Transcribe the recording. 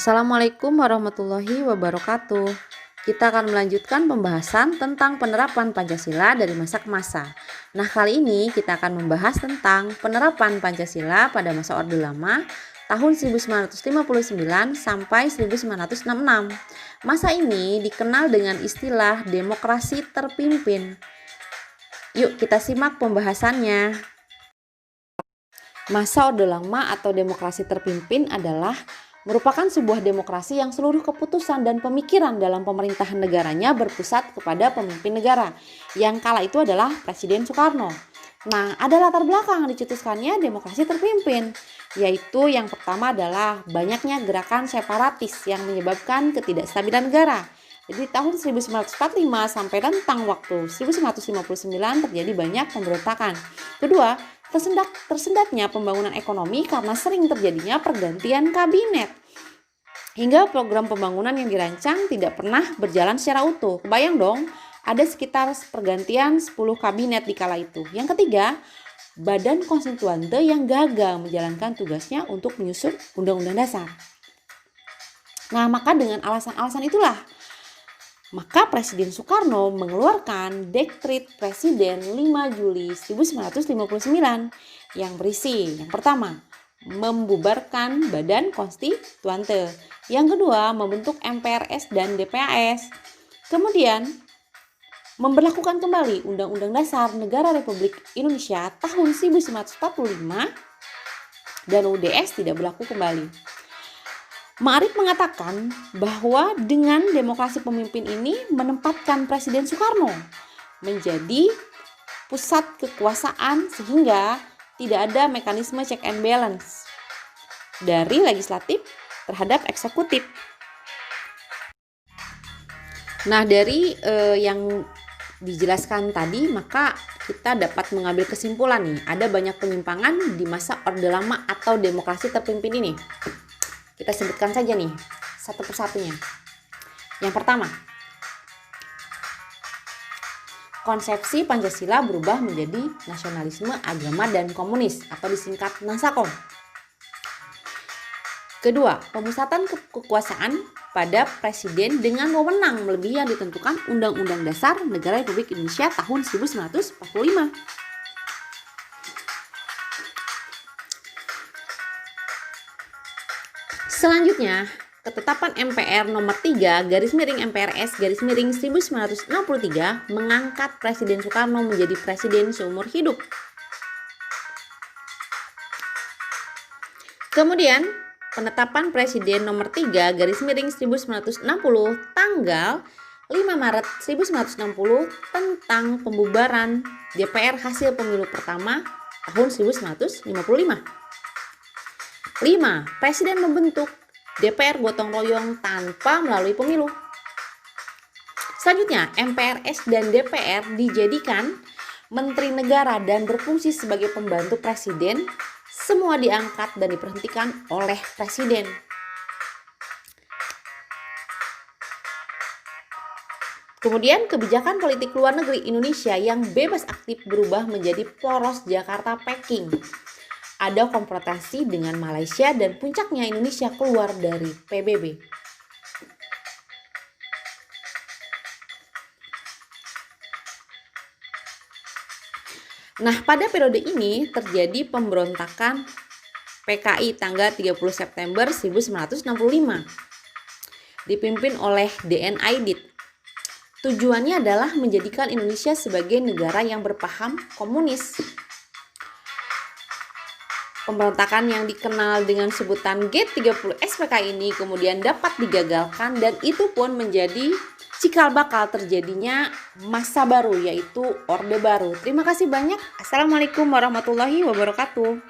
Assalamualaikum warahmatullahi wabarakatuh. Kita akan melanjutkan pembahasan tentang penerapan Pancasila dari masa ke masa. Nah, kali ini kita akan membahas tentang penerapan Pancasila pada masa Orde Lama tahun 1959 sampai 1966. Masa ini dikenal dengan istilah demokrasi terpimpin. Yuk kita simak pembahasannya. Masa Orde Lama atau demokrasi terpimpin adalah merupakan sebuah demokrasi yang seluruh keputusan dan pemikiran dalam pemerintahan negaranya berpusat kepada pemimpin negara, yang kala itu adalah Presiden Soekarno. Nah, ada latar belakang dicetuskannya demokrasi terpimpin, yaitu yang pertama adalah banyaknya gerakan separatis yang menyebabkan ketidakstabilan negara. Jadi tahun 1945 sampai rentang waktu 1959 terjadi banyak pemberontakan. Kedua, tersendatnya pembangunan ekonomi karena sering terjadinya pergantian kabinet. Hingga program pembangunan yang dirancang tidak pernah berjalan secara utuh. Kebayang dong, ada sekitar pergantian 10 kabinet di kala itu. Yang ketiga, Badan Konstituante yang gagal menjalankan tugasnya untuk menyusun Undang-Undang Dasar. Nah, maka dengan alasan-alasan itulah maka Presiden Soekarno mengeluarkan Dekret Presiden 5 Juli 1959 yang berisi yang pertama, membubarkan Badan Konstituante. Yang kedua, membentuk MPRS dan DPAS. Kemudian, memberlakukan kembali Undang-Undang Dasar Negara Republik Indonesia tahun 1945 dan UUDS tidak berlaku kembali. Ma'arif mengatakan bahwa dengan demokrasi pemimpin ini menempatkan Presiden Soekarno menjadi pusat kekuasaan sehingga tidak ada mekanisme check and balance dari legislatif terhadap eksekutif. Nah, dari yang dijelaskan tadi maka kita dapat mengambil kesimpulan nih, ada banyak penyimpangan di masa Orde Lama atau demokrasi terpimpin ini. Kita sebutkan saja nih satu persatunya. Yang pertama, konsepsi Pancasila berubah menjadi nasionalisme, agama, dan komunis atau disingkat Nasakom. Kedua, pemusatan kekuasaan pada presiden dengan wewenang melebihi yang ditentukan Undang-Undang Dasar Negara Republik Indonesia tahun 1945. Selanjutnya, ketetapan MPR nomor 3 /MPRS /1963 mengangkat Presiden Soekarno menjadi presiden seumur hidup. Kemudian, penetapan Presiden nomor 3 /1960 tanggal 5 Maret 1960 tentang pembubaran DPR hasil pemilu pertama tahun 1955. 5. Presiden membentuk DPR gotong royong tanpa melalui pemilu. Selanjutnya, MPRS dan DPR dijadikan menteri negara dan berfungsi sebagai pembantu presiden. Semua diangkat dan diberhentikan oleh presiden. Kemudian, kebijakan politik luar negeri Indonesia yang bebas aktif berubah menjadi poros Jakarta-Peking. Ada konfrontasi dengan Malaysia dan puncaknya Indonesia keluar dari PBB. Nah, pada periode ini terjadi pemberontakan PKI tanggal 30 September 1965 dipimpin oleh DN Aidit. Tujuannya adalah menjadikan Indonesia sebagai negara yang berpaham komunis. Pemberontakan yang dikenal dengan sebutan G30 SPK ini kemudian dapat digagalkan dan itu pun menjadi cikal bakal terjadinya masa baru yaitu Orde Baru. Terima kasih banyak. Assalamualaikum warahmatullahi wabarakatuh.